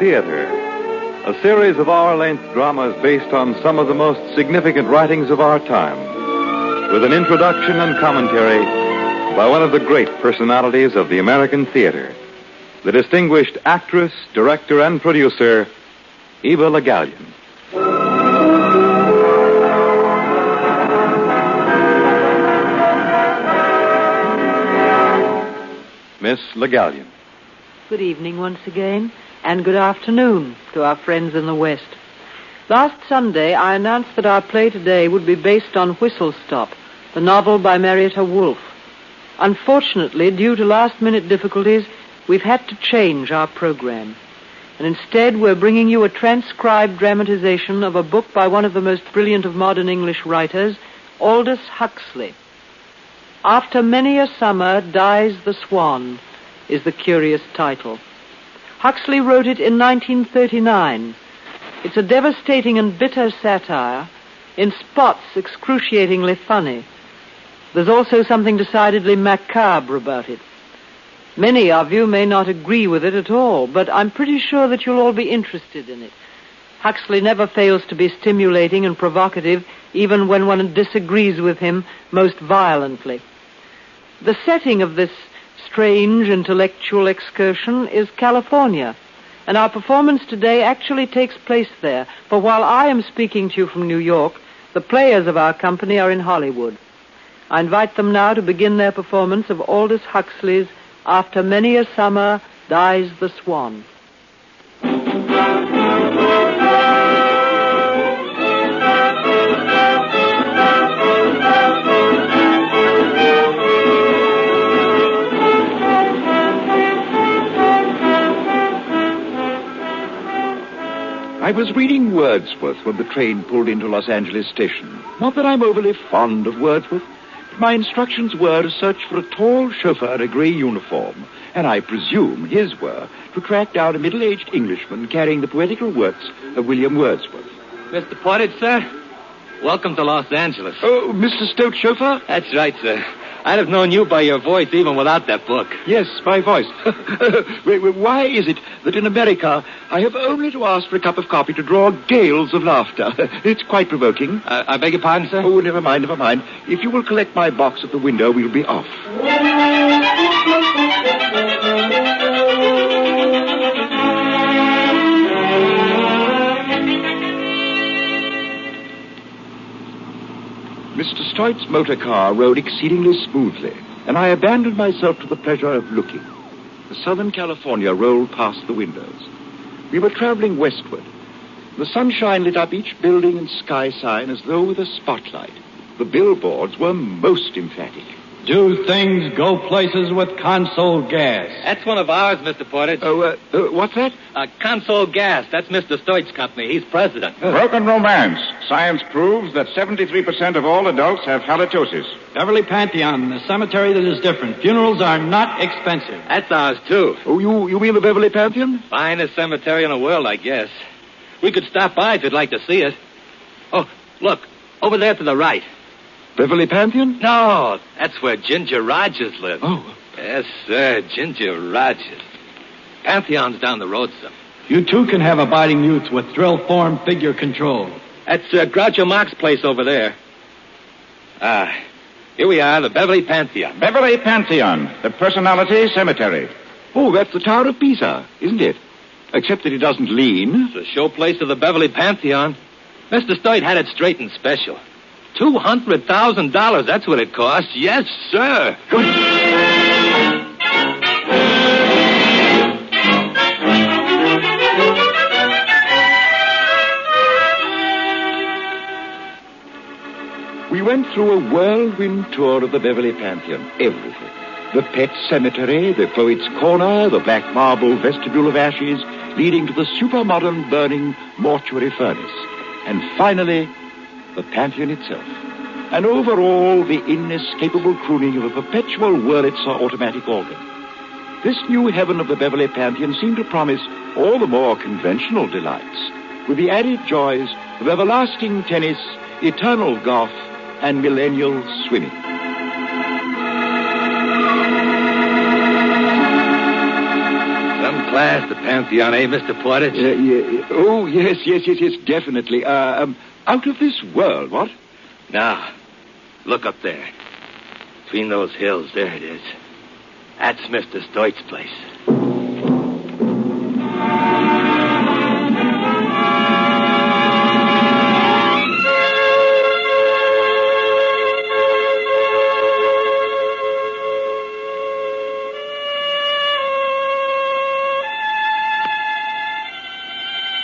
Theater, a series of hour-length dramas based on some of the most significant writings of our time, with an introduction and commentary by one of the great personalities of the American theater, the distinguished actress, director, and producer, Eva Le Gallienne. Miss Le Gallienne. Good evening once again, and good afternoon to our friends in the West. Last Sunday, I announced that our play today would be based on Whistle Stop, the novel by Marietta Wolfe. Unfortunately, due to last-minute difficulties, we've had to change our program. And instead, we're bringing you a transcribed dramatization of a book by one of the most brilliant of modern English writers, Aldous Huxley. After Many a Summer Dies the Swan is the curious title. Huxley wrote it in 1939. It's a devastating and bitter satire, in spots excruciatingly funny. There's also something decidedly macabre about it. Many of you may not agree with it at all, but I'm pretty sure that you'll all be interested in it. Huxley never fails to be stimulating and provocative, even when one disagrees with him most violently. The setting of this strange intellectual excursion is California, and our performance today actually takes place there, for while I am speaking to you from New York, the players of our company are in Hollywood. I invite them now to begin their performance of Aldous Huxley's After Many a Summer Dies the Swan. I was reading Wordsworth when the train pulled into Los Angeles station. Not that I'm overly fond of Wordsworth, but my instructions were to search for a tall chauffeur in a grey uniform, and I presume his were to track down a middle-aged Englishman carrying the poetical works of William Wordsworth. Mr. Portage, sir? Welcome to Los Angeles. Oh, Mr. Stoat, chauffeur? That's right, sir. I'd have known you by your voice even without that book. Yes, my voice. Why is it that in America I have only to ask for a cup of coffee to draw gales of laughter? It's quite provoking. I beg your pardon, sir? Oh, never mind. If you will collect my box at the window, we'll be off. Mr. Stoit's motor car rode exceedingly smoothly, and I abandoned myself to the pleasure of looking. The Southern California rolled past the windows. We were traveling westward. The sunshine lit up each building and sky sign as though with a spotlight. The billboards were most emphatic. Do things, go places with Consol Gas. That's one of ours, Mr. Portage. What's that? Consol Gas. That's Mr. Stoit's company. He's president. Broken romance. Science proves that 73% of all adults have halitosis. Beverly Pantheon, the cemetery that is different. Funerals are not expensive. That's ours, too. Oh, you mean the Beverly Pantheon? Finest cemetery in the world, I guess. We could stop by if you'd like to see it. Oh, look, over there to the right. Beverly Pantheon? No, that's where Ginger Rogers lives. Oh. Yes, sir, Ginger Rogers. Pantheon's down the road, sir. You, too, can have abiding youth with drill form figure control. That's Groucho Marx's place over there. Here we are, the Beverly Pantheon. Beverly Pantheon, the personality cemetery. Oh, that's the Tower of Pisa, isn't it? Except that it doesn't lean. It's the showplace of the Beverly Pantheon. Mr. Stoit had it straightened special. $200,000, that's what it costs. Yes, sir. We went through a whirlwind tour of the Beverly Pantheon. Everything. The pet cemetery, the poet's corner, the black marble vestibule of ashes leading to the super-modern burning mortuary furnace. And finally, the Pantheon itself. And overall, the inescapable crooning of a perpetual Wurlitzer automatic organ. This new heaven of the Beverly Pantheon seemed to promise all the more conventional delights, with the added joys of everlasting tennis, eternal golf, and millennial swimming. Some last, the Pantheon, eh, Mr. Portage? Yeah. Oh, yes, definitely. Out of this world, what? Now, look up there. Between those hills, there it is. That's Mr. Stoit's place.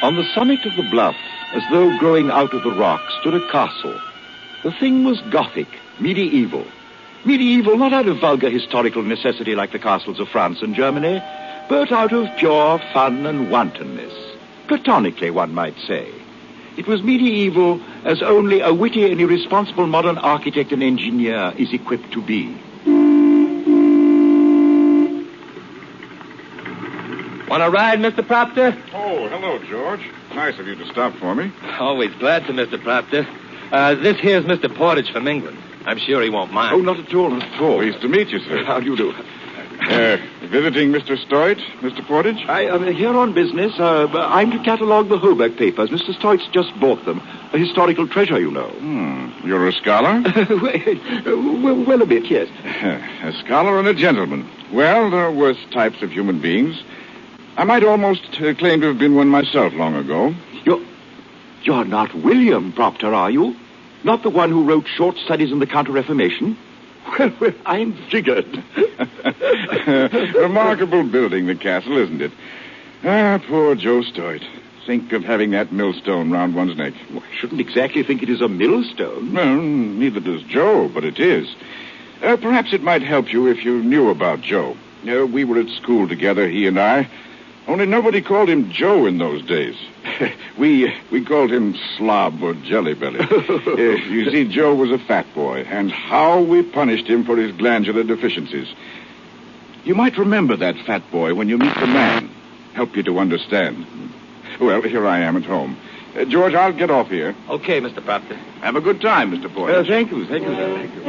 On the summit of the bluff, as though growing out of the rock, stood a castle. The thing was Gothic, medieval. Medieval not out of vulgar historical necessity like the castles of France and Germany, but out of pure fun and wantonness. Platonically, one might say. It was medieval as only a witty and irresponsible modern architect and engineer is equipped to be. Want to ride, Mr. Proctor? Oh, hello, George. Nice of you to stop for me. Always glad to, Mr. Proctor. This here's Mr. Portage from England. I'm sure he won't mind. Oh, not at all. Pleased to meet you, sir. How do you do? Visiting Mr. Stoit, Mr. Portage? I am here on business. I'm to catalogue the Hoback papers. Mr. Stoit's just bought them. A historical treasure, you know. You're a scholar? well, a bit, yes. A scholar and a gentleman. Well, there are worse types of human beings. I might almost claim to have been one myself long ago. You're not William Proctor, are you? Not the one who wrote short studies in the Counter-Reformation? Well, I'm figured. Remarkable building, the castle, isn't it? Ah, poor Joe Stoit. Think of having that millstone round one's neck. Well, I shouldn't exactly think it is a millstone. No, neither does Joe, but it is. Perhaps it might help you if you knew about Joe. We were at school together, he and I. Only nobody called him Joe in those days. We called him Slob or Jelly Belly. You see, Joe was a fat boy, and how we punished him for his glandular deficiencies. You might remember that fat boy when you meet the man. Help you to understand. Well, here I am at home. George, I'll get off here. Okay, Mr. Proctor. Have a good time, Mr. Portage. Thank you, sir. Thank you.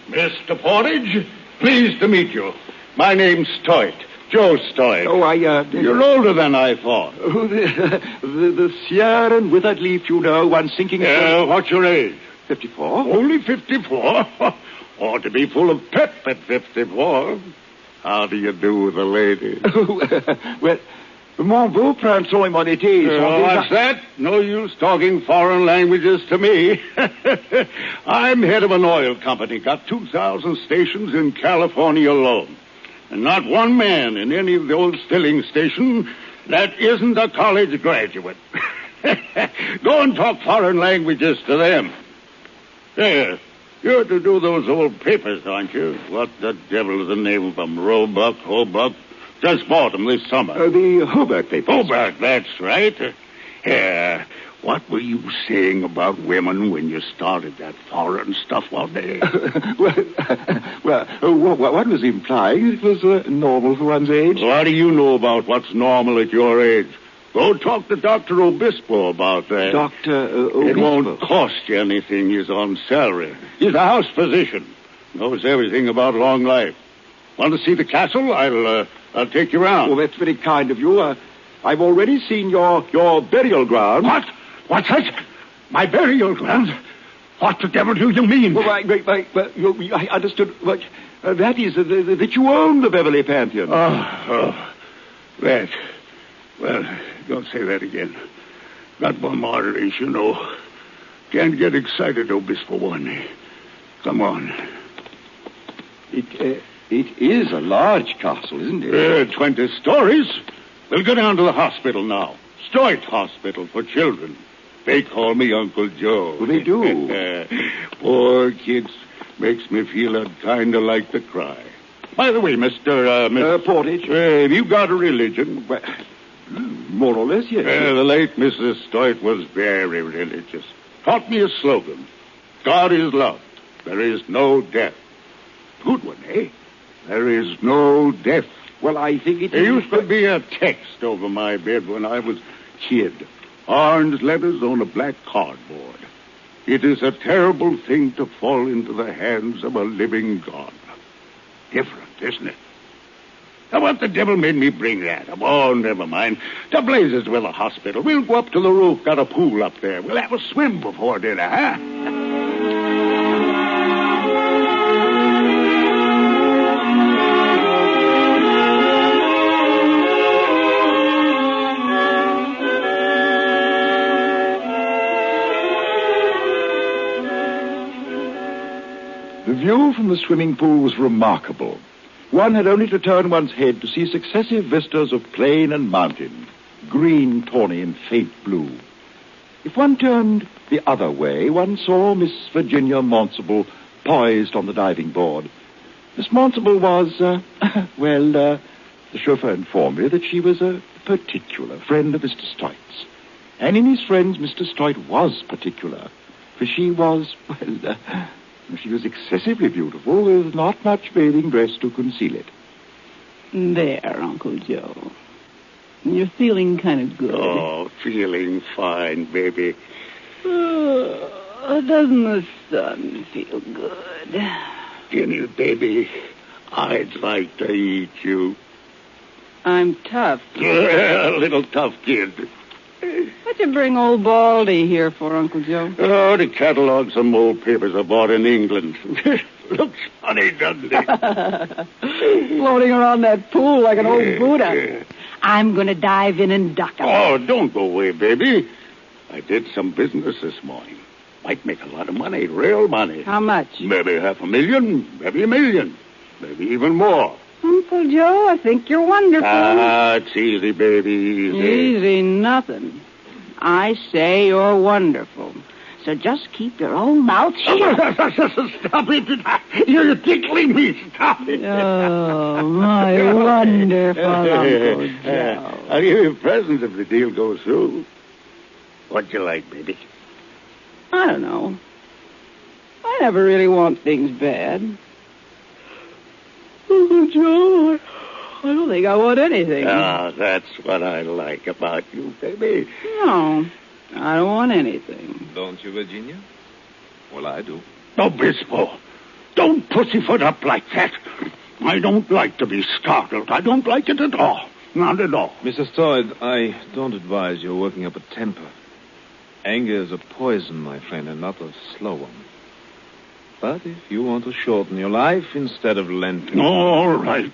Mr. Portage, pleased to meet you. My name's Stoit, Joe Stoit. Oh, You're older than I thought. Oh, the sere and withered leaf, you know, one sinking... What's your age? 54. Only 54? Ought to be full of pep at 54. How do you do with the lady? Well, mon beau printemps, mon été. What's that? No use talking foreign languages to me. I'm head of an oil company. Got 2,000 stations in California alone. And not one man in any of those filling stations that isn't a college graduate. Go and talk foreign languages to them. Yeah, you're to do those old papers, aren't you? What the devil is the name of them? Roebuck, Hobuck? Just bought them this summer. The Hoback papers. Hoback, that's right. What were you saying about women when you started that foreign stuff one day? What was implying it was normal for one's age. What do you know about what's normal at your age? Go talk to Dr. Obispo about that. Dr. Obispo? It won't cost you anything. He's on salary. He's a house physician. Knows everything about long life. Want to see the castle? I'll take you around. Well, that's very kind of you. I've already seen your burial ground. What? What's that? My burial ground? What the devil do you mean? Well, I understood. That is that you own the Beverly Pantheon. That. Well, don't say that again. Got bombarded, as you know. Can't get excited, Obispo warned me. Come on. It is a large castle, isn't it? 20 stories. We'll go down to the hospital now. Stoit Hospital for Children. They call me Uncle Joe. Well, they do. Poor kids. Makes me feel kind of like to cry. By the way, Mr. Portage. Have you got a religion? Well, more or less, yes. The late Mrs. Stoit was very religious. Taught me a slogan. God is love. There is no death. Good one, eh? There is no death. Well, I think it There used to be a text over my bed when I was kid. Orange letters on a black cardboard. It is a terrible thing to fall into the hands of a living God. Different, isn't it? Now, what the devil made me bring that up? Oh, never mind. To blazes with a hospital. We'll go up to the roof. Got a pool up there. We'll have a swim before dinner, huh? The view from the swimming pool was remarkable. One had only to turn one's head to see successive vistas of plain and mountain, green, tawny, and faint blue. If one turned the other way, one saw Miss Virginia Monsable poised on the diving board. Miss Monsable was, the chauffeur informed me that she was a particular friend of Mr. Stoit's. And in his friends, Mr. Stoit was particular, for she was, she was excessively beautiful, with not much bathing dress to conceal it. There, Uncle Joe. You're feeling kind of good. Oh, feeling fine, baby. Doesn't the sun feel good? Jenny, baby, I'd like to eat you. I'm tough. A little tough kid. What'd you bring old Baldy here for, Uncle Joe? Oh, to catalog some old papers I bought in England. Looks funny, doesn't it? Floating around that pool like an old Buddha. Yeah. I'm going to dive in and duck him. Oh, don't go away, baby. I did some business this morning. Might make a lot of money, real money. How much? Maybe $500,000, maybe $1 million, maybe even more. Uncle Joe, I think you're wonderful. It's easy, baby, easy. Easy nothing. I say you're wonderful. So just keep your own mouth shut. Stop it. You're tickling me. Stop it. Oh, my wonderful Uncle Joe. I'll give you presents if the deal goes through. What'd you like, baby? I don't know. I never really want things bad. Uncle Joe, I don't think I want anything. Ah, that's what I like about you, baby. No, I don't want anything. Don't you, Virginia? Well, I do. Obispo, don't pussyfoot up like that. I don't like to be startled. I don't like it at all. Not at all. Mr. Stoyd, I don't advise you working up a temper. Anger is a poison, my friend, and not a slow one. But if you want to shorten your life instead of lengthening... All right.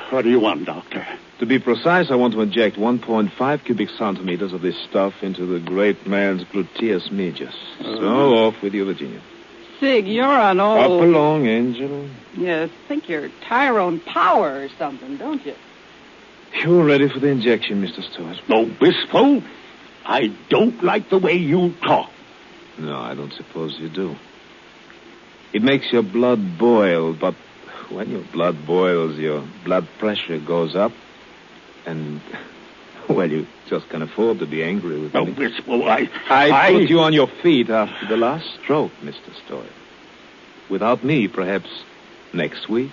What do you want, Doctor? To be precise, I want to inject 1.5 cubic centimeters of this stuff into the great man's gluteus medius. So off with you, Virginia. Sig, you're an old... Up along, Angel. You think you're Tyrone Power or something, don't you? You're ready for the injection, Mr. Stewart. Obispo, I don't like the way you talk. No, I don't suppose you do. It makes your blood boil, but when your blood boils, your blood pressure goes up, and, well, you just can't afford to be angry with me. Obispo, I put you on your feet after the last stroke, Mr. Story. Without me, perhaps next week,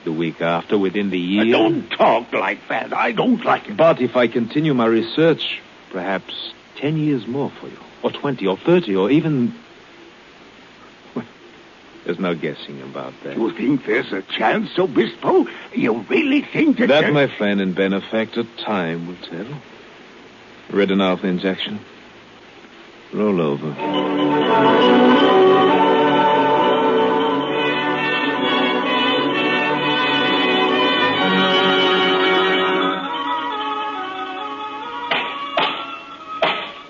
the week after, within the year. Don't talk like that. I don't like it. But if I continue my research, perhaps 10 years more for you. Or 20, or 30, or even... Well, there's no guessing about that. You think there's a chance, Obispo? You really think that... That, my friend and benefactor, time will tell. Ready now for the injection? Roll over.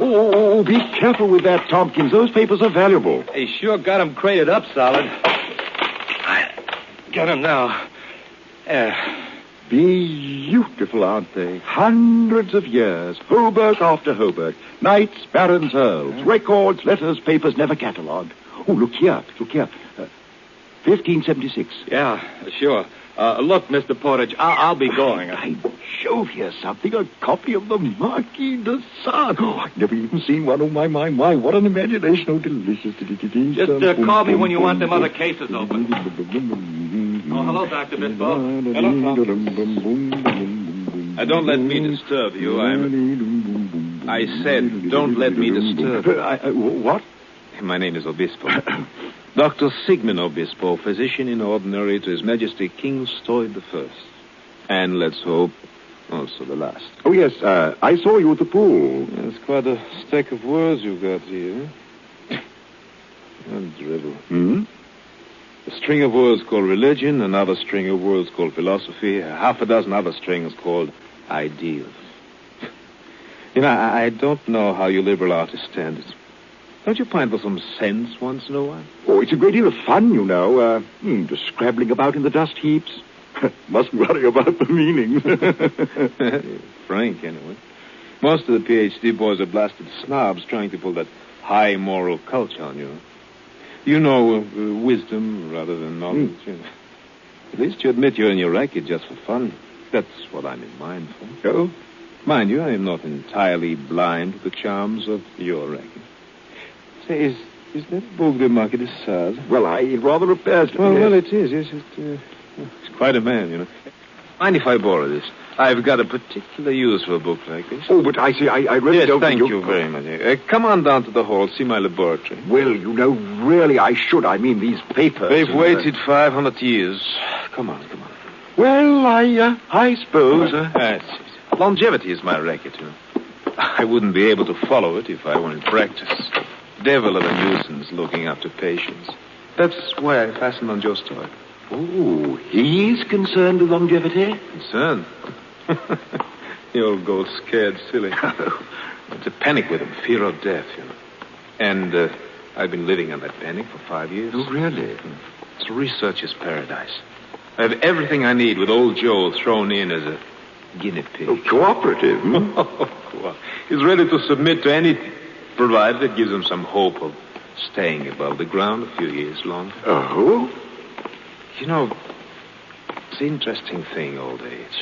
Oh, be careful with that, Tompkins. Those papers are valuable. They sure got him crated up solid. I got him now. Beautiful, aren't they? Hundreds of years. Hobart after Hobart. Knights, barons, earls. Records, letters, papers, never catalogued. Oh, look here. 1576. Yeah, sure. Look, Mr. Portage, I'll be going. By Jove, here's something. A copy of the Marquis de Sade. Oh, I've never even seen one. Oh, my. What an imagination. Oh, delicious. Just call me when you want them other cases open. Oh, hello, Dr. Bispo. Hello, don't let me disturb you. I said, don't let me disturb you. What? My name is Obispo. Dr. Sigmund Obispo, physician in ordinary to His Majesty King Stoid I. And let's hope, also the last. Oh, yes, I saw you at the pool. It's quite a stack of words you've got here. A dribble. Hmm? A string of words called religion, another string of words called philosophy, half a dozen other strings called ideals. You know, I don't know how you liberal artists stand it. Don't you pine for some sense once in a while? Oh, it's a great deal of fun, you know. Just scrabbling about in the dust heaps. Mustn't worry about the meaning. Frank, anyway. Most of the PhD boys are blasted snobs trying to pull that high moral culture on you. You know, wisdom rather than knowledge. At least you admit you're in your racket just for fun. That's what I'm in mind for. Oh? Mind you, I am not entirely blind to the charms of your racket. Say, is that book the Marquis de Sade? Well, it rather appears to be. Well, it is. Yes, it's quite a man, you know. Mind if I borrow this? I've got a particular use for a book like this. Oh, but I see, I really don't thank think you very much. Come on down to the hall, see my laboratory. Well, you know, really, I should. I mean, these papers. They've waited 500 years. Come on. Well, I suppose. Longevity is my racket, you know. I wouldn't be able to follow it if I were in practice. Devil of a nuisance looking after patients. That's why I fastened on Joe Stoid. Oh, he's concerned with longevity? Concerned? The old goat scared silly. It's a panic with him, fear of death, you know. And I've been living on that panic for 5 years. Oh, really? It's a researcher's paradise. I have everything I need with old Joe thrown in as a guinea pig. Oh, cooperative. He's ready to submit to anything, provided it gives him some hope of staying above the ground a few years longer. Oh? You know, it's an interesting thing, old age.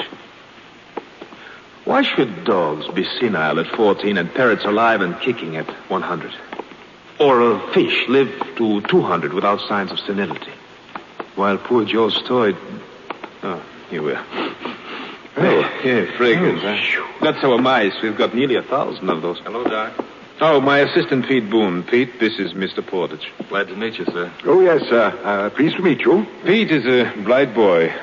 Why should dogs be senile at 14 and parrots alive and kicking at 100? Or a fish live to 200 without signs of senility? While poor Joe Stoid... Oh, here we are. Fragrance, huh? That's our mice. We've got nearly 1,000 of those. Hello, Doc. Oh, my assistant, Pete Boone. Pete, this is Mr. Portage. Glad to meet you, sir. Oh, yes, sir. Pleased to meet you. Pete is a bright boy.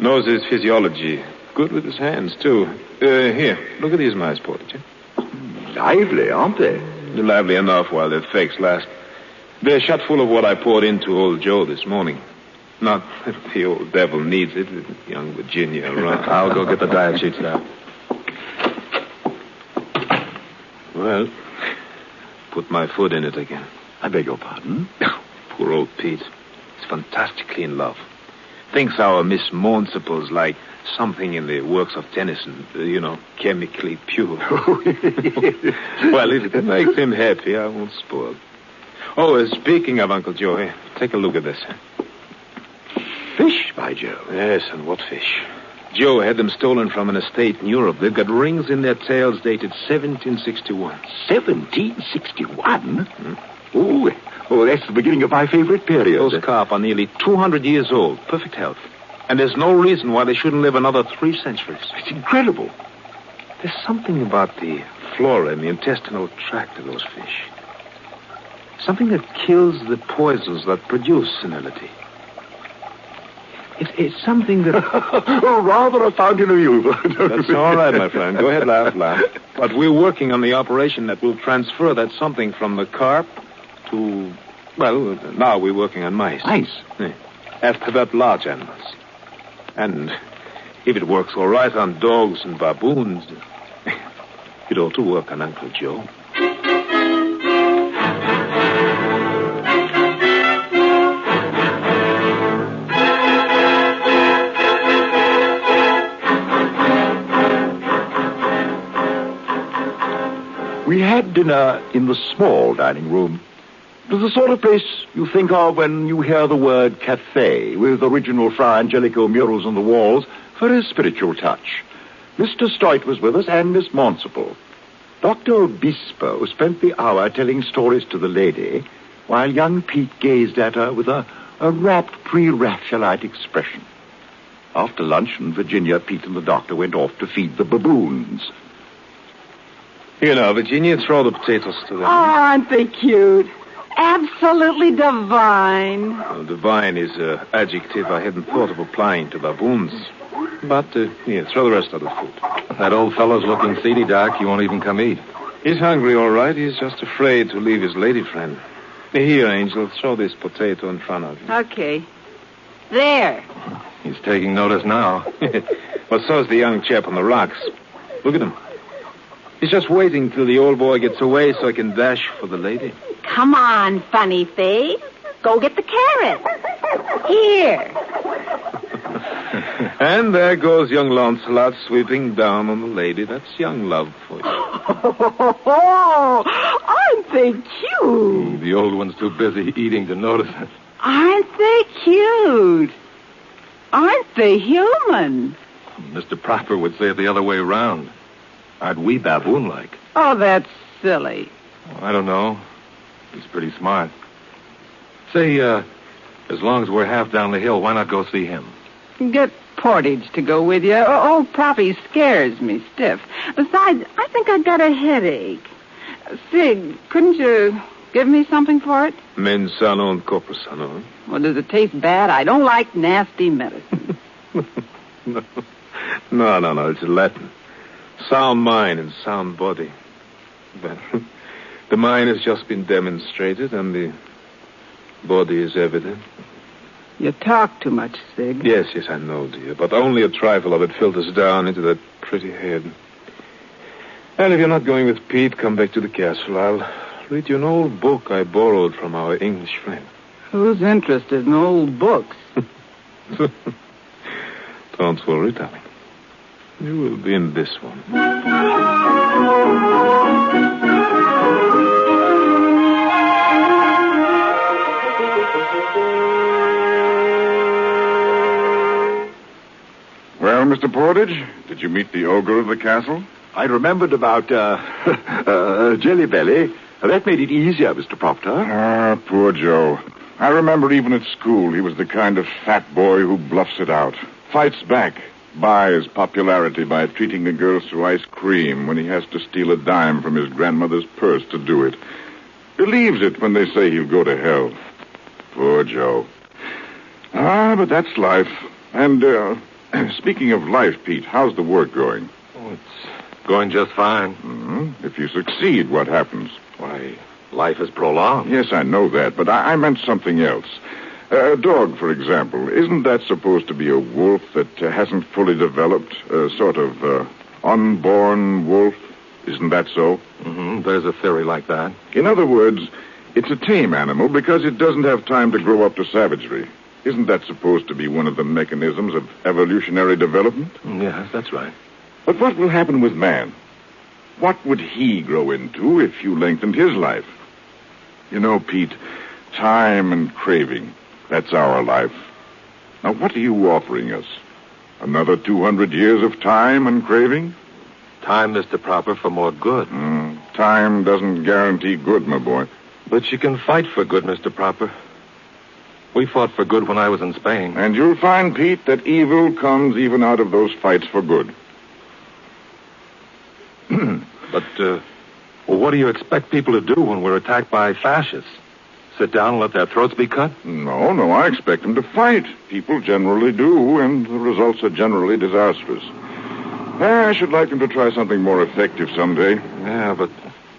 Knows his physiology. Good with his hands, too. Here, look at these mice, Portage. Lively, aren't they? They're lively enough while their fakes last. They're shut full of what I poured into old Joe this morning. Not that the old devil needs it, with young Virginia around. I'll go get the diet sheets now. Well, put my foot in it again. I beg your pardon? Poor old Pete. He's fantastically in love. Thinks our Miss Municipal's like something in the works of Tennyson, chemically pure. Well, if it makes him happy, I won't spoil. Oh, speaking of Uncle Joe, take a look at this. Fish, by Joe. Yes, and what fish? Joe had them stolen from an estate in Europe. They've got rings in their tails dated 1761. 1761? Oh, that's the beginning of my favorite period. Those carp are nearly 200 years old, perfect health. And there's no reason why they shouldn't live another 3 centuries. It's incredible. There's something about the flora and the intestinal tract of those fish. Something that kills the poisons that produce senility. It's something that... rather a fountain of youth. That's all right, my friend. Go ahead, laugh. But we're working on the operation that will transfer that something from the carp to... Well, now we're working on mice. Mice? Yeah. After that, large animals. And if it works all right on dogs and baboons, it ought to work on Uncle Joe. We had dinner in the small dining room. It was the sort of place you think of when you hear the word cafe, with original Fra Angelico murals on the walls for a spiritual touch. Mr. Stoit was with us and Miss Municipal. Dr. Obispo spent the hour telling stories to the lady, while young Pete gazed at her with a a rapt pre-Raphaelite expression. After luncheon, Virginia, Pete, and the doctor went off to feed the baboons. Here now, Virginia, throw the potatoes to them. Oh, aren't they cute? Absolutely divine. Well, divine is an adjective I hadn't thought of applying to baboons. But, here, throw the rest of the food. That old fellow's looking seedy, Doc. He won't even come eat. He's hungry, all right. He's just afraid to leave his lady friend. Here, Angel, throw this potato in front of you. Okay. There. He's taking notice now. Well, so's the young chap on the rocks. Look at him. He's just waiting till the old boy gets away so I can dash for the lady. Come on, funny face. Go get the carrot. Here. And there goes young Lancelot sweeping down on the lady. That's young love for you. Oh, aren't they cute? The old one's too busy eating to notice it. Aren't they cute? Aren't they human? Mr. Proper would say it the other way around. Aren't we baboon-like? Oh, that's silly. I don't know. He's pretty smart. Say, as long as we're half down the hill, why not go see him? Get Portage to go with you. Old Proppy scares me stiff. Besides, I think I got a headache. Sig, couldn't you give me something for it? Mens sano and corpus sano. Well, does it taste bad? I don't like nasty medicine. No. It's Latin. Sound mind and sound body. But the mind has just been demonstrated and the body is evident. You talk too much, Sig. Yes, I know, dear. But only a trifle of it filters down into that pretty head. And if you're not going with Pete, come back to the castle. I'll read you an old book I borrowed from our English friend. Who's interested in old books? Don't worry, darling. You will be in this one. Well, Mr. Portage, did you meet the ogre of the castle? I remembered about, Jelly Belly. That made it easier, Mr. Proctor. Ah, poor Joe. I remember even at school he was the kind of fat boy who bluffs it out. Fights back. Buys popularity by treating the girls to ice cream when he has to steal a dime from his grandmother's purse to do it. Believes it when they say he'll go to hell. Poor Joe. Ah, but that's life. And, speaking of life, Pete, how's the work going? Oh, it's going just fine. Mm-hmm. If you succeed, what happens? Why, life is prolonged. Yes, I know that, but I meant something else. A dog, for example, isn't that supposed to be a wolf that hasn't fully developed? A sort of unborn wolf? Isn't that so? Mm-hmm. There's a theory like that. In other words, it's a tame animal because it doesn't have time to grow up to savagery. Isn't that supposed to be one of the mechanisms of evolutionary development? Yes, that's right. But what will happen with man? What would he grow into if you lengthened his life? You know, Pete, time and craving. That's our life. Now, what are you offering us? Another 200 years of time and craving? Time, Mr. Proper, for more good. Time doesn't guarantee good, my boy. But you can fight for good, Mr. Proper. We fought for good when I was in Spain. And you'll find, Pete, that evil comes even out of those fights for good. But, what do you expect people to do when we're attacked by fascists? Sit down and let their throats be cut? No, I expect them to fight. People generally do, and the results are generally disastrous. I should like them to try something more effective someday. Yeah, but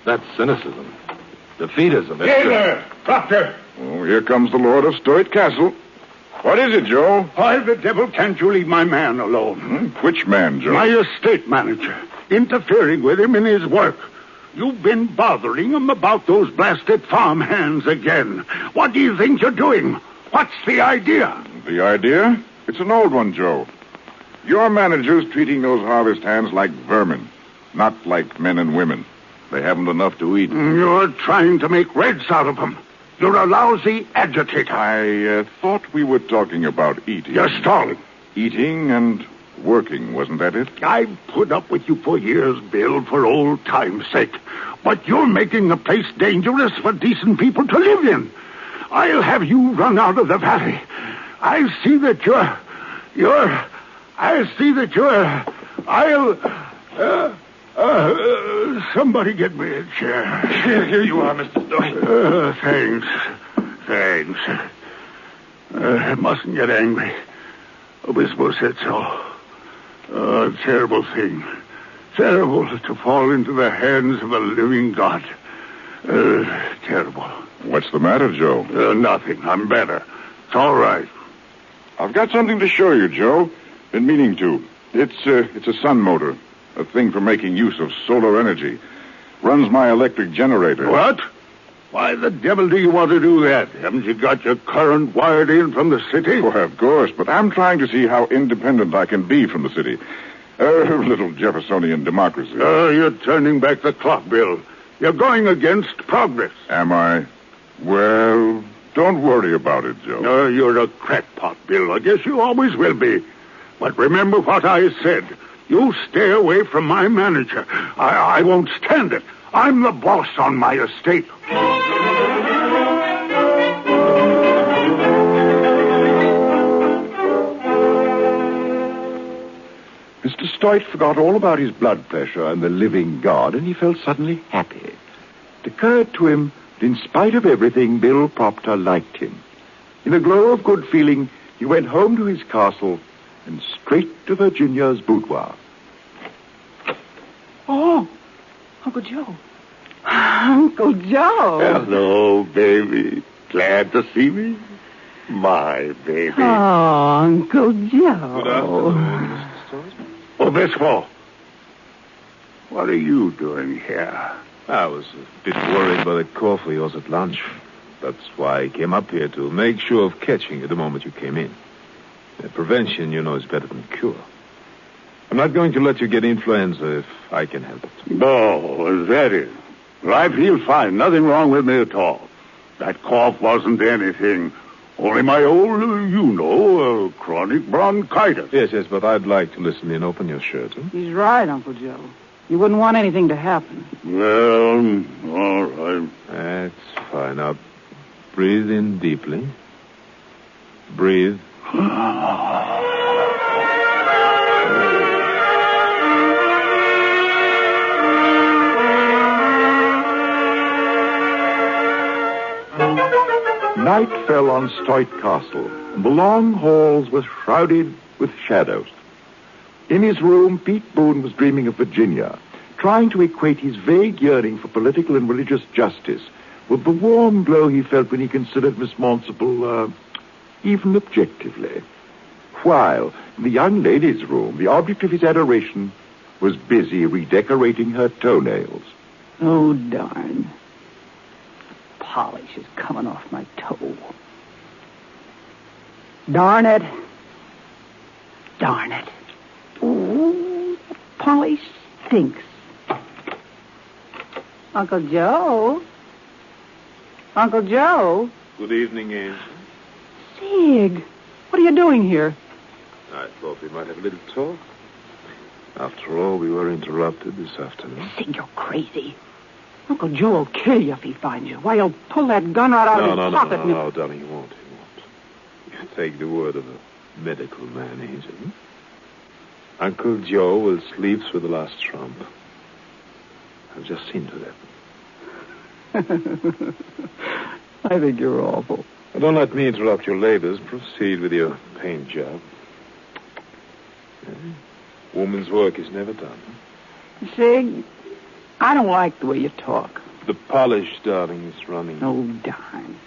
that's cynicism. Defeatism. Hey there, Proctor. Oh, here comes the Lord of Stoit Castle. What is it, Joe? Why the devil can't you leave my man alone? Which man, Joe? My estate manager. Interfering with him in his work. You've been bothering him about those blasted farm hands again. What do you think you're doing? What's the idea? The idea? It's an old one, Joe. Your manager's treating those harvest hands like vermin, not like men and women. They haven't enough to eat. You're trying to make reds out of them. You're a lousy agitator. I thought we were talking about eating. You're stalling. Eating and working, wasn't that it? I've put up with you for years, Bill, for old time's sake. But you're making the place dangerous for decent people to live in. I'll have you run out of the valley. I'll see that somebody get me a chair. Here you are, Mr. Stoy. Thanks. Mustn't get angry. Obispo said so. Terrible thing. Terrible to fall into the hands of a living God. Terrible. What's the matter, Joe? Nothing. I'm better. It's all right. I've got something to show you, Joe. Been meaning to. It's a sun motor. A thing for making use of solar energy. Runs my electric generator. What? Why the devil do you want to do that? Haven't you got your current wired in from the city? Well, of course, but I'm trying to see how independent I can be from the city. Little Jeffersonian democracy. You're turning back the clock, Bill. You're going against progress. Am I? Well, don't worry about it, Joe. You're a crackpot, Bill. I guess you always will be. But remember what I said. You stay away from my manager. I won't stand it. I'm the boss on my estate. Mr. Stoit forgot all about his blood pressure and the living God, and he felt suddenly happy. It occurred to him that in spite of everything, Bill Proctor liked him. In a glow of good feeling, he went home to his castle and straight to Virginia's boudoir. Oh, Uncle Joe. Uncle Joe. Hello, baby. Glad to see me? My baby. Oh, Uncle Joe. Good afternoon, Mr. Stoy. Obispo, what are you doing here? I was a bit worried by the cough of yours at lunch. That's why I came up here, to make sure of catching you the moment you came in. Prevention, you know, is better than cure. I'm not going to let you get influenza if I can help it. Oh, is that it? Well, I feel fine. Nothing wrong with me at all. That cough wasn't anything. Only my old, chronic bronchitis. Yes, but I'd like to listen in. Open your shirt. He's right, Uncle Joe. You wouldn't want anything to happen. Well, all right. That's fine. Now, breathe in deeply. Breathe. Night fell on Stoit Castle, and the long halls were shrouded with shadows. In his room, Pete Boone was dreaming of Virginia, trying to equate his vague yearning for political and religious justice with the warm glow he felt when he considered Miss Monsable, even objectively. While, in the young lady's room, the object of his adoration was busy redecorating her toenails. Oh, darn. Polish is coming off my toe. Darn it. Ooh, polish stinks. Uncle Joe? Uncle Joe? Good evening, Angel. Sig, what are you doing here? I thought we might have a little talk. After all, we were interrupted this afternoon. Sig, you're crazy. Uncle Joe will kill you if he finds you. Why, he'll pull that gun right out of his pocket. No, darling, he won't. You take the word of a medical man, Angel. Uncle Joe will sleep through the last trump. I've just seen to that. I think you're awful. Don't let me interrupt your labors. Proceed with your paint job. Woman's work is never done. Sig, I don't like the way you talk. The polish, darling, is running. Oh, darn.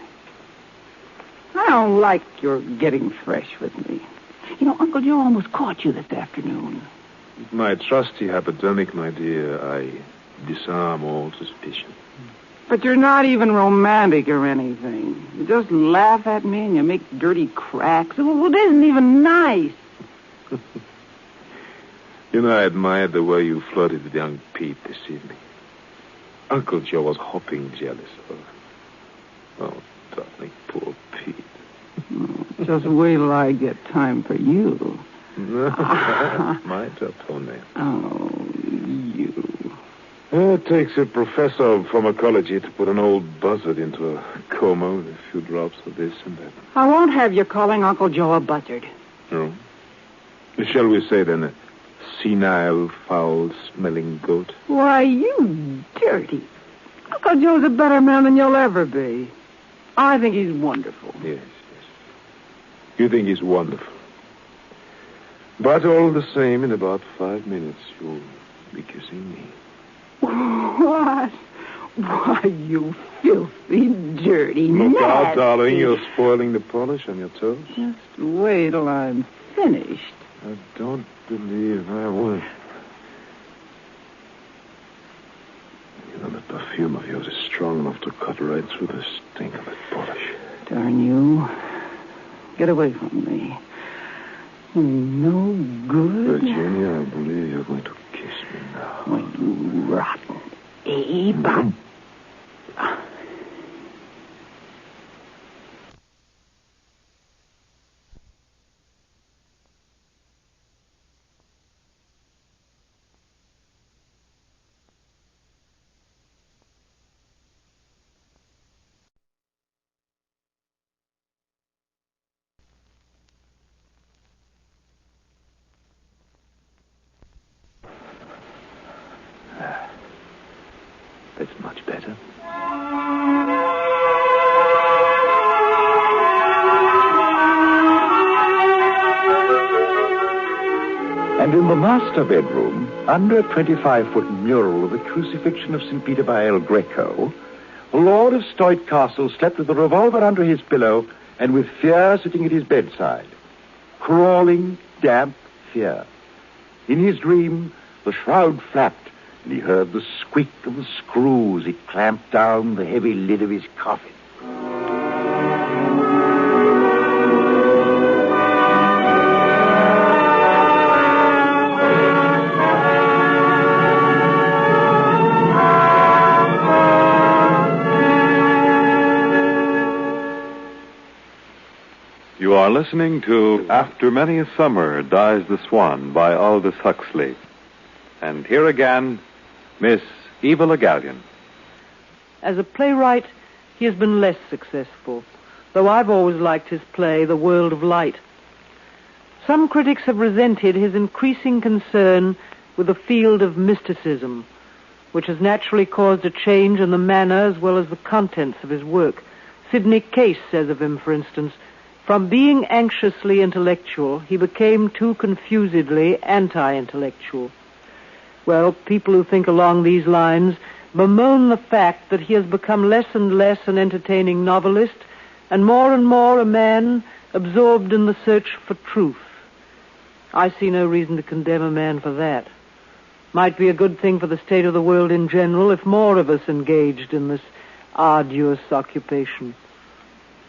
I don't like your getting fresh with me. You know, Uncle Joe almost caught you this afternoon. With my trusty hypodermic, my dear, I disarm all suspicion. But you're not even romantic or anything. You just laugh at me and you make dirty cracks. Well, it isn't even nice. You know, I admired the way you flirted with young Pete this evening. Uncle Joe was hopping jealous of her. Oh, darling, poor Pete. Just wait till I get time for you. That's my toenail. Oh, you. It takes a professor of pharmacology to put an old buzzard into a coma with a few drops of this and that. I won't have you calling Uncle Joe a buzzard. No. Shall we say, then, a senile, foul-smelling goat? Why, you dirty. Uncle Joe's a better man than you'll ever be. I think he's wonderful. Yes. You think he's wonderful. But all the same, in about 5 minutes, you'll be kissing me. What? Why, you filthy, dirty, Look out, nasty. darling. You're spoiling the polish on your toes. Just wait till I'm finished. I don't believe I will. You know, the perfume of yours is strong enough to cut right through the stink of that polish. Darn you. Get away from me. No good. Virginia, I believe you're going to kiss me now. Oh, you rotten Abe. That's much better. And in the master bedroom, under a 25-foot mural of the crucifixion of St. Peter by El Greco, the Lord of Stoit Castle slept with a revolver under his pillow and with fear sitting at his bedside. Crawling, damp fear. In his dream, the shroud flapped, and he heard the squeak of the screws. It clamped down the heavy lid of his coffin. You are listening to After Many a Summer Dies the Swan by Aldous Huxley. And here again, Miss Eva Le Gallion. As a playwright, he has been less successful, though I've always liked his play, The World of Light. Some critics have resented his increasing concern with the field of mysticism, which has naturally caused a change in the manner as well as the contents of his work. Sidney Case says of him, for instance, from being anxiously intellectual, he became too confusedly anti-intellectual. Well, people who think along these lines bemoan the fact that he has become less and less an entertaining novelist and more a man absorbed in the search for truth. I see no reason to condemn a man for that. Might be a good thing for the state of the world in general if more of us engaged in this arduous occupation.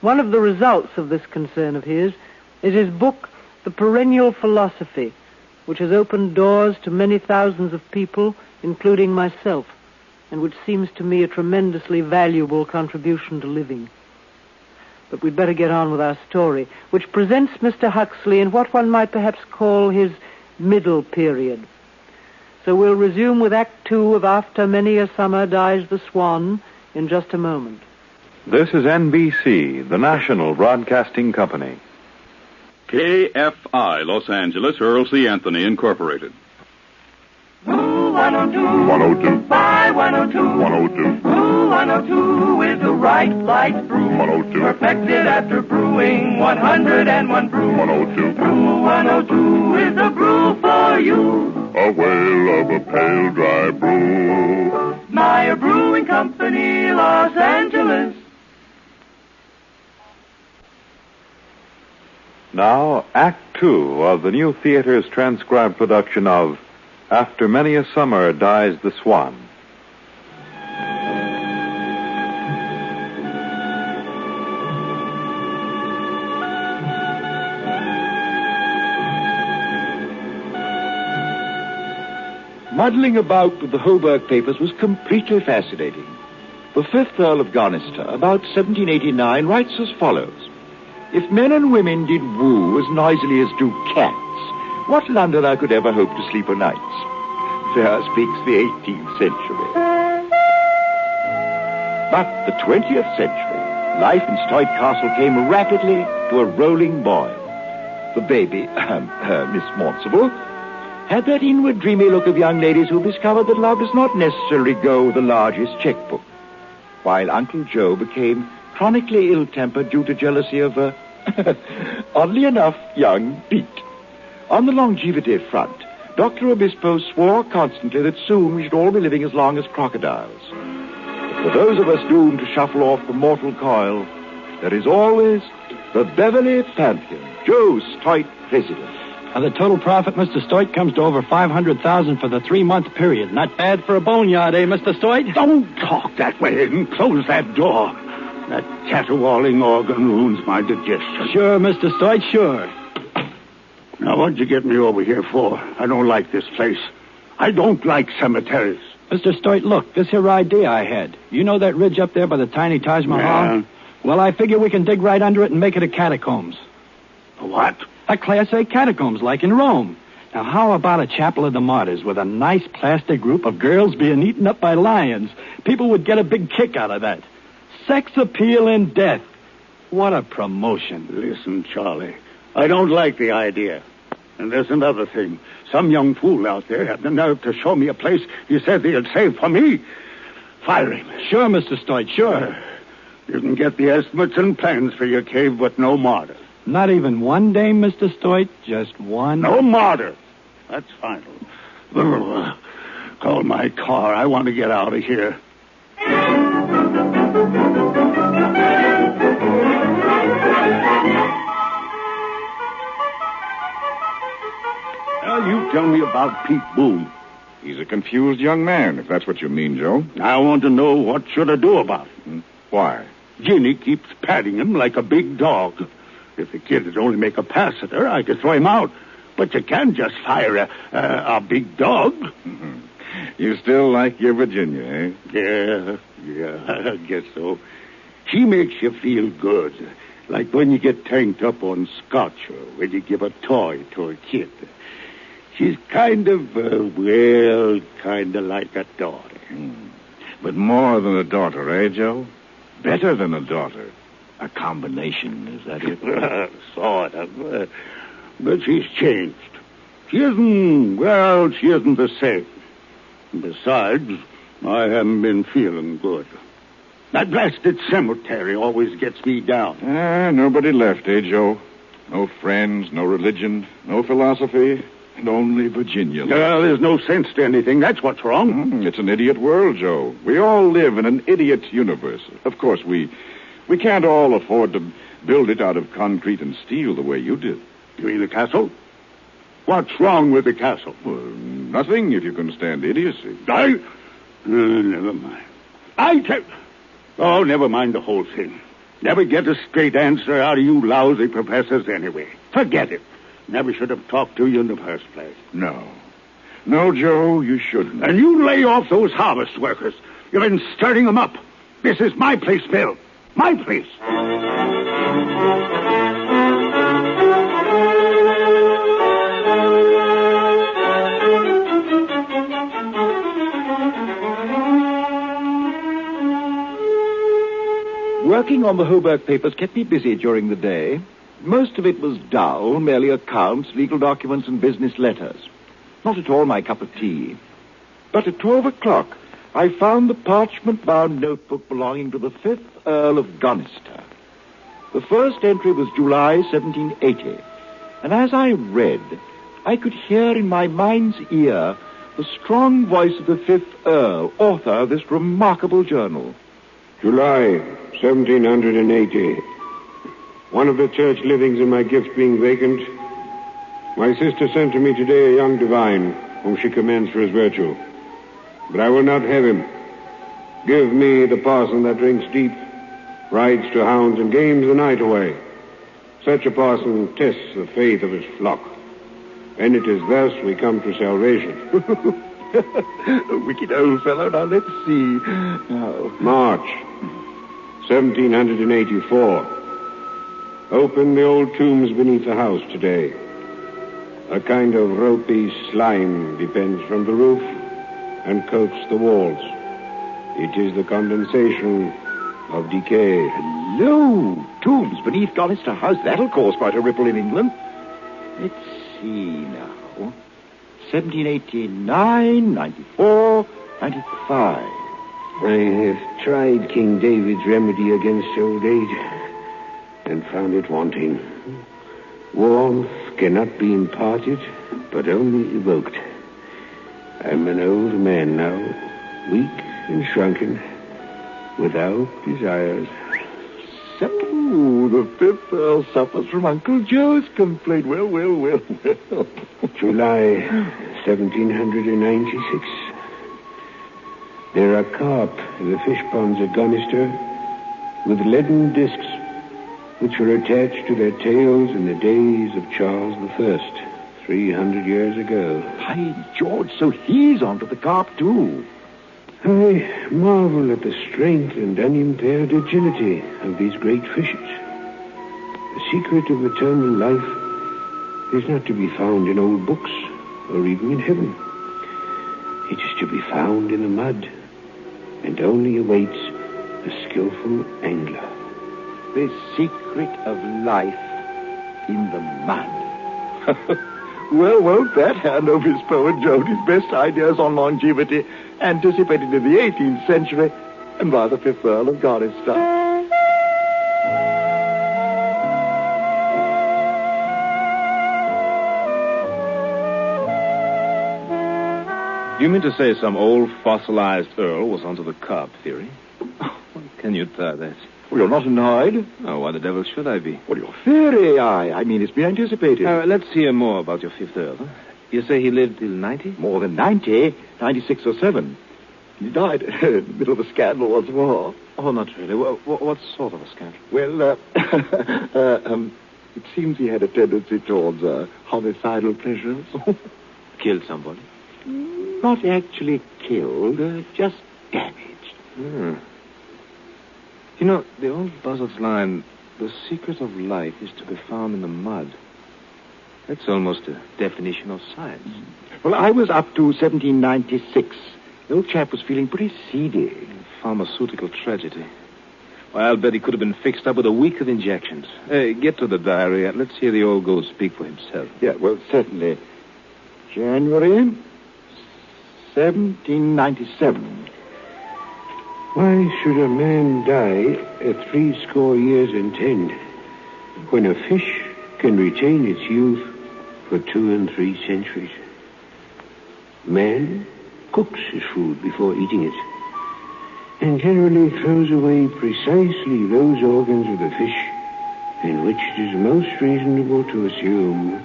One of the results of this concern of his is his book, The Perennial Philosophy, which has opened doors to many thousands of people, including myself, and which seems to me a tremendously valuable contribution to living. But we'd better get on with our story, which presents Mr. Huxley in what one might perhaps call his middle period. So we'll resume with Act 2 of After Many a Summer Dies the Swan in just a moment. This is NBC, the National Broadcasting Company. KFI, Los Angeles, Earl C. Anthony, Incorporated. Ooh, 102. 102. By 102. 102. Ooh, 102 is the right light brew. 102. Perfected after brewing 101 brew. 102. Brew 102 is the brew for you. A whale of a pale, dry brew. Meyer Brewing Company, Los Angeles. Now, Act 2 of the new theater's transcribed production of After Many a Summer Dies the Swan. Muddling about with the Holberg papers was completely fascinating. The 5th Earl of Garnister, about 1789, writes as follows. If men and women did woo as noisily as do cats, what Londoner could ever hope to sleep o' nights? speaks the 18th century. But the 20th century, life in Stoit Castle came rapidly to a rolling boil. The baby, Miss Maunsable, had that inward dreamy look of young ladies who discovered that love does not necessarily go the largest checkbook, while Uncle Joe became chronically ill-tempered due to jealousy of, oddly enough, young Pete. On the longevity front, Dr. Obispo swore constantly that soon we should all be living as long as crocodiles. But for those of us doomed to shuffle off the mortal coil, there is always the Beverly Pantheon, Joe Stoit, president. The total profit, Mr. Stoit, comes to over $500,000 for the 3-month period. Not bad for a boneyard, eh, Mr. Stoit? Don't talk that way and close that door. That caterwauling organ ruins my digestion. Sure, Mr. Stoit, sure. Now, what'd you get me over here for? I don't like this place. I don't like cemeteries. Mr. Stoit, look, this here idea I had. You know that ridge up there by the tiny Taj Mahal? Yeah. Well, I figure we can dig right under it and make it a catacombs. A what? A Class A catacombs, like in Rome. Now, how about a chapel of the martyrs with a nice plastic group of girls being eaten up by lions? People would get a big kick out of that. Sex appeal in death. What a promotion. Listen, Charlie, I don't like the idea. And there's another thing. Some young fool out there had the nerve to show me a place he said he'd save for me. Fire him. Sure, Mr. Stoit, sure. You can get the estimates and plans for your cave, but no martyr. Not even one dame, Mr. Stoit? Just one? No martyr. That's final. Call my car. I want to get out of here. Now, you tell me about Pete Boone. He's a confused young man, if that's what you mean, Joe. I want to know what should I do about it. Why? Ginny keeps patting him like a big dog. If the kid would only make a pass at her, I could throw him out. But you can't just fire a big dog. Mm-hmm. You still like your Virginia, eh? Yeah, I guess so. She makes you feel good. Like when you get tanked up on scotch or when you give a toy to a kid. She's kind of like a daughter. But more than a daughter, eh, Joe? Better than a daughter. A combination, is that it? Sort of. But she's changed. She isn't the same. Besides, I haven't been feeling good. That blasted cemetery always gets me down. Nobody left, eh, Joe? No friends, no religion, no philosophy, and only Virginia left. Well, there's no sense to anything. That's what's wrong. It's an idiot world, Joe. We all live in an idiot universe. Of course, we can't all afford to build it out of concrete and steel the way you did. You mean the castle? What's wrong with the castle? Well, nothing if you can stand idiocy. Never mind. Never mind the whole thing. Never get a straight answer out of you lousy professors anyway. Forget it. Never should have talked to you in the first place. No, Joe, you shouldn't. And you lay off those harvest workers. You've been stirring them up. This is my place, Bill. My place. Working on the Hoburg papers kept me busy during the day. Most of it was dull, merely accounts, legal documents, and business letters. Not at all my cup of tea. But at 12 o'clock, I found the parchment-bound notebook belonging to the 5th Earl of Gonister. The first entry was July 1780, and as I read, I could hear in my mind's ear the strong voice of the 5th Earl, author of this remarkable journal. July 1780. One of the church livings in my gift being vacant, my sister sent to me today a young divine, whom she commends for his virtue. But I will not have him. Give me the parson that drinks deep, rides to hounds, and games the night away. Such a parson tests the faith of his flock. And it is thus we come to salvation. A wicked old fellow. Now, let's see. March 1784. Open the old tombs beneath the house today. A kind of ropey slime depends from the roof, and coats the walls. It is the condensation of decay. Hello! Tombs beneath Gonister House. That'll cause quite a ripple in England. Let's see now. 1789, 94, 95. I have tried King David's remedy against old age and found it wanting. Warmth cannot be imparted, but only evoked. I'm an old man now, weak and shrunken, without desires. So, the fifth Earl suffers from Uncle Joe's complaint. Well. July 1796. There are carp in the fish ponds at Gonister with leaden discs which were attached to their tails in the days of Charles I, 300 years ago. By George, so he's onto the carp, too. I marvel at the strength and unimpaired agility of these great fishes. The secret of eternal life is not to be found in old books or even in heaven. It is to be found in the mud and only awaits a skillful angler. The secret of life in the mud. Well, won't that hand over his poet Joan his best ideas on longevity anticipated in the 18th century and by the fifth Earl of Gonister? You mean to say some old fossilized Earl was onto the carp theory? Can you tie that? Well, you're not annoyed? Oh, why the devil should I be? Well, you're very I mean, it's been anticipated. Let's hear more about your fifth Earl. Huh? You say he lived till 90? More than 90, 96 or 7. He died in the middle of a scandal once more. Oh, not really. What sort of a scandal? Well, it seems he had a tendency towards homicidal pleasures. Killed somebody? Not actually killed, just damaged. Hmm. You know, the old buzzard's line, the secret of life is to be found in the mud. That's almost a definition of science. Well, I was up to 1796. The old chap was feeling pretty seedy. Pharmaceutical tragedy. Well, I'll bet he could have been fixed up with a week of injections. Get to the diary. Let's hear the old ghost speak for himself. Yeah, well, certainly. January 1797. Why should a man die at 70 years and 10 when a fish can retain its youth for 2 and 3 centuries? Man cooks his food before eating it and generally throws away precisely those organs of the fish in which it is most reasonable to assume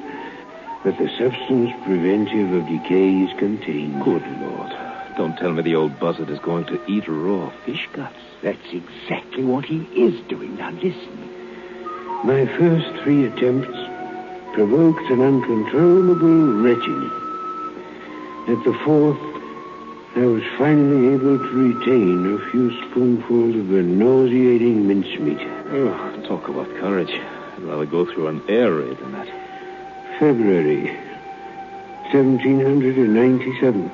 that the substance preventive of decay is contained. Good Lord. Don't tell me the old buzzard is going to eat raw fish guts. That's exactly what he is doing. Now, listen. My first 3 attempts provoked an uncontrollable retching. At the 4th, I was finally able to retain a few spoonfuls of the nauseating mincemeat. Oh, talk about courage. I'd rather go through an air raid than that. February 1797.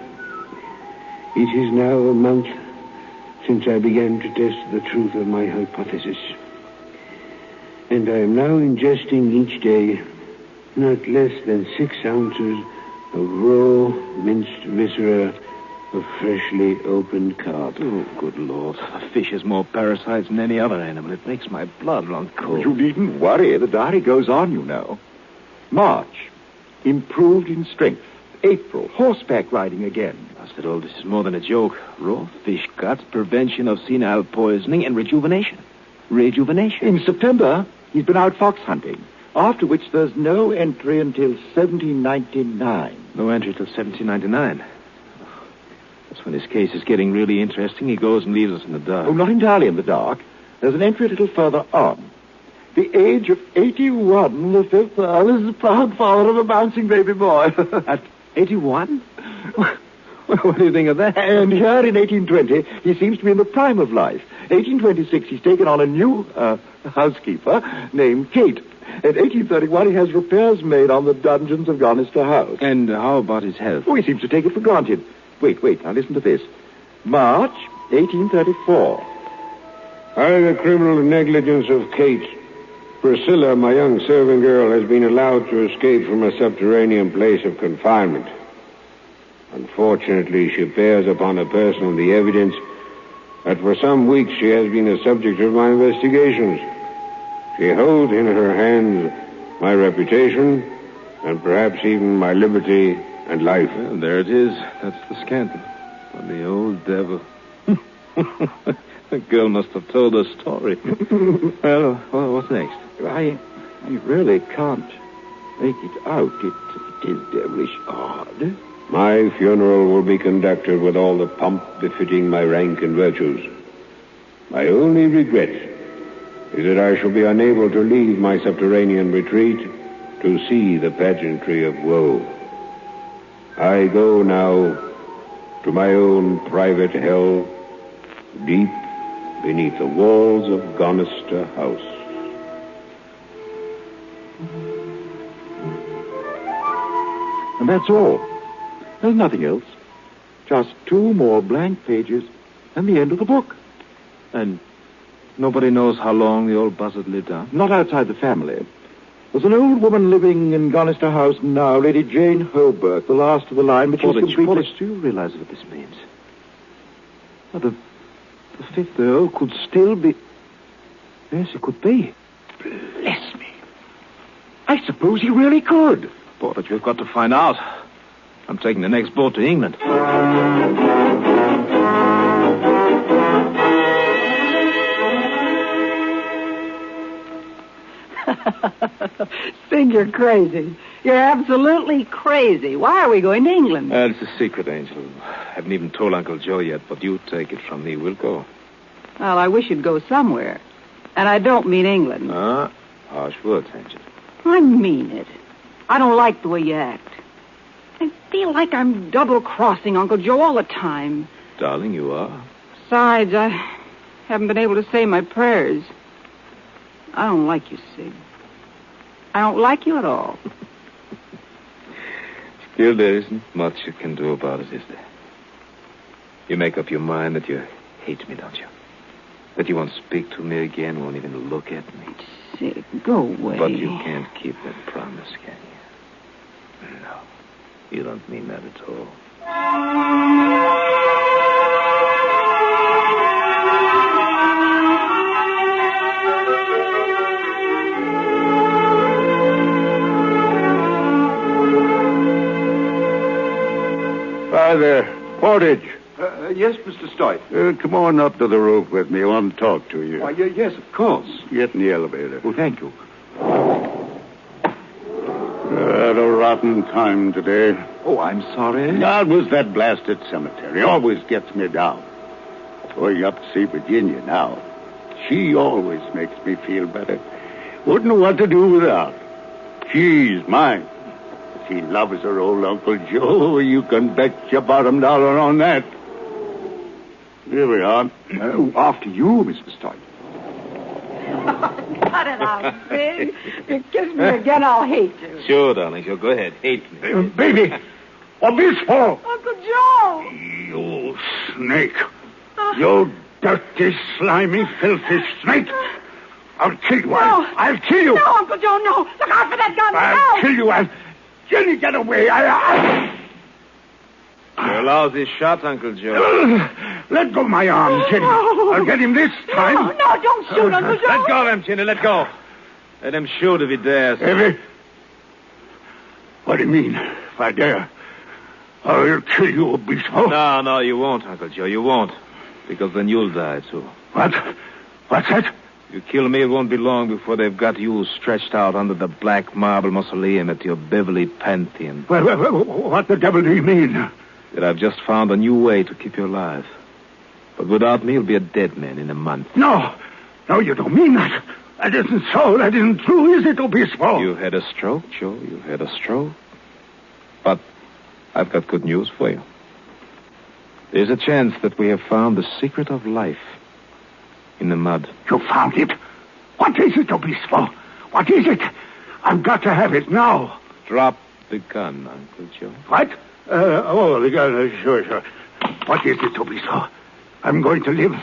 It is now a month since I began to test the truth of my hypothesis. And I am now ingesting each day not less than 6 ounces of raw, minced viscera of freshly opened carp. Oh, good Lord. A fish has more parasites than any other animal. It makes my blood run cold. You needn't worry. The diary goes on, you know. March, improved in strength. April, horseback riding again. After all, this is more than a joke. Raw fish guts, prevention of senile poisoning, and rejuvenation. Rejuvenation. In September, he's been out fox hunting, after which there's no entry until 1799. No entry till 1799. That's when his case is getting really interesting. He goes and leaves us in the dark. Oh, not entirely in the dark. There's an entry a little further on. The age of 81, the fifth Earl is the proud father of a bouncing baby boy. At 81? What do you think of that? And here in 1820, he seems to be in the prime of life. 1826, he's taken on a new housekeeper named Kate. In 1831, he has repairs made on the dungeons of Gonister House. And how about his health? Oh, he seems to take it for granted. Wait. Now listen to this. March 1834. By the criminal negligence of Kate, Priscilla, my young servant girl, has been allowed to escape from a subterranean place of confinement. Unfortunately, she bears upon her person the evidence that for some weeks she has been the subject of my investigations. She holds in her hands my reputation and perhaps even my liberty and life. Well, there it is. That's the scandal. Well, the old devil. The girl must have told her story. Well, what's next? I really can't make it out. It is devilish odd. My funeral will be conducted with all the pomp befitting my rank and virtues. My only regret is that I shall be unable to leave my subterranean retreat to see the pageantry of woe. I go now to my own private hell, deep beneath the walls of Gonister House. And that's all. There's nothing else. Just 2 more blank pages and the end of the book. And nobody knows how long the old buzzard lived on? Not outside the family. There's an old woman living in Gonister House now, Lady Jane Hobart, the last of the line, but she's completely... Porridge, do you realize what this means? Well, the 5th Earl could still be... Yes, he could be. Bless me. I suppose he really could. Porridge, we've got to find out. I'm taking the next boat to England. Sig, you're crazy. You're absolutely crazy. Why are we going to England? It's a secret, Angel. I haven't even told Uncle Joe yet, but you take it from me. We'll go. Well, I wish you'd go somewhere. And I don't mean England. Harsh words, Angel. I mean it. I don't like the way you act. I feel like I'm double-crossing Uncle Joe all the time. Darling, you are. Besides, I haven't been able to say my prayers. I don't like you, Sig. I don't like you at all. Still, there isn't much you can do about it, is there? You make up your mind that you hate me, don't you? That you won't speak to me again, won't even look at me. Sig, go away. But you can't keep that promise, can you? No. You don't mean that at all. Hi there. Portage. Yes, Mr. Stoight. Come on up to the roof with me. I want to talk to you. Why, yes, of course. Get in the elevator. Oh, thank you. Had a rotten time today. Oh, I'm sorry. God, was that blasted cemetery. Always gets me down. Going up to see Virginia now. She always makes me feel better. Wouldn't know what to do without. She's mine. She loves her old Uncle Joe. You can bet your bottom dollar on that. Here we are. After you, Mr. Stoight. Cut it out, Sig. If you kiss me again, I'll hate you. Sure, darling. Sure. Go ahead. Hate me. Baby, Obispo. Uncle Joe. You snake. You dirty, slimy, filthy snake. I'll kill you. No. I'll kill you. No, Uncle Joe, no. Look out for that gun. I'll No. kill you. Jenny, get away. You're a lousy shot, Uncle Joe. Let go my arm, Jenny. I'll get him this time. No, don't shoot, Uncle Joe. Let go of him, Jenny. Let go. Let him shoot if he dares. Evie? What do you mean, if I dare? I'll kill you, Obispo. No, you won't, Uncle Joe. You won't. Because then you'll die, too. What? What's that? You kill me, it won't be long before they've got you stretched out under the black marble mausoleum at your Beverly Pantheon. Well, what the devil do you mean? That I've just found a new way to keep you alive. But without me, you'll be a dead man in a month. No, you don't mean that. That isn't so. That isn't true, is it, Obispo? You had a stroke, Joe. You had a stroke. But I've got good news for you. There's a chance that we have found the secret of life in the mud. You found it? What is it, Obispo? What is it? I've got to have it now. Drop the gun, Uncle Joe. What? Sure. What is it, Obispo? I'm going to live.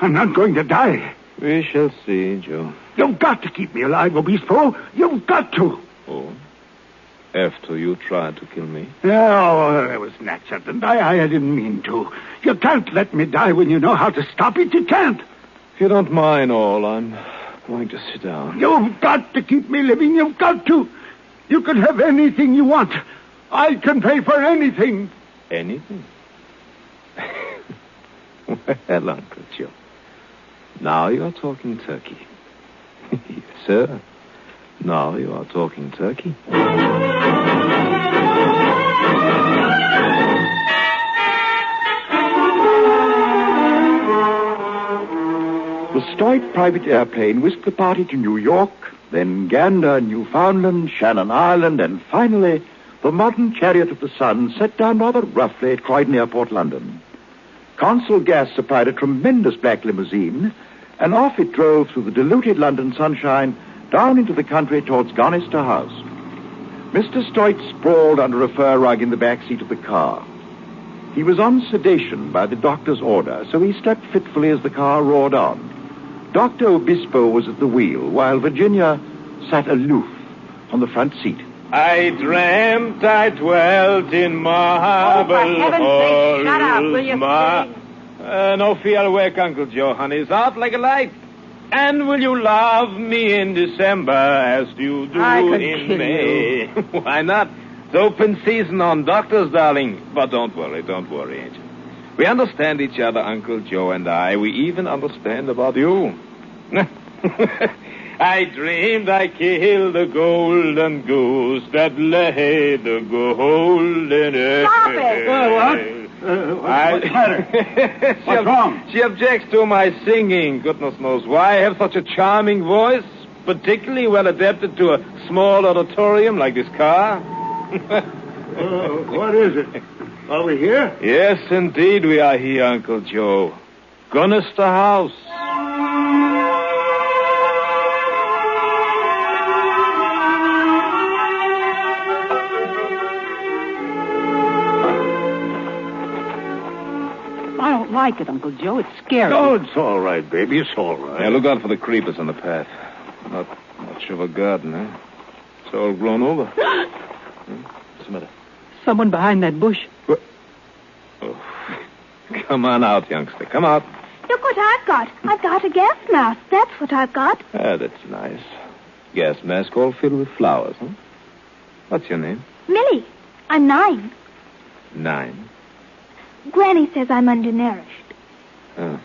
I'm not going to die. We shall see, Joe. You've got to keep me alive, Obispo. You've got to. Oh? After you tried to kill me? No, that was an accident. I didn't mean to. You can't let me die when you know how to stop it. You can't. If you don't mind all, I'm going to sit down. You've got to keep me living. You've got to. You can have anything you want. I can pay for anything. Anything? Well, Uncle Joe, now you are talking turkey. Yes, sir. Now you are talking turkey. The Stoic private airplane whisked the party to New York, then Gander, Newfoundland, Shannon Island, and finally, the modern Chariot of the Sun set down rather roughly at Croydon Airport, London. Consul Gas supplied a tremendous black limousine, and off it drove through the diluted London sunshine down into the country towards Garnister House. Mr. Stoit sprawled under a fur rug in the back seat of the car. He was on sedation by the doctor's order, so he slept fitfully as the car roared on. Dr. Obispo was at the wheel, while Virginia sat aloof on the front seat. I dreamt I dwelt in marble for heaven's sake, shut up, will you, no fear awake, Uncle Joe, honey. It's out like a light. And will you love me in December as you do I could in kill May? Why not? It's open season on doctors, darling. But don't worry, Angel. We understand each other, Uncle Joe and I. We even understand about you. I dreamed I killed the golden goose that laid the golden egg. Stop it! What's the matter? What's wrong? She objects to my singing. Goodness knows why. I have such a charming voice, particularly well adapted to a small auditorium like this car. What is it? Are we here? Yes, indeed we are here, Uncle Joe. Garnister House. I don't like it, Uncle Joe. It's scary. Oh, it's all right, baby. It's all right. Yeah, look out for the creepers on the path. Not much of a garden, eh? It's all grown over. What's the matter? Someone behind that bush. What? Oh. Come on out, youngster. Come out. Look what I've got. I've got a gas mask. That's what I've got. Ah, that's nice. Gas mask all filled with flowers, huh? What's your name? Millie, I'm 9. 9. Granny says I'm undernourished. Oh.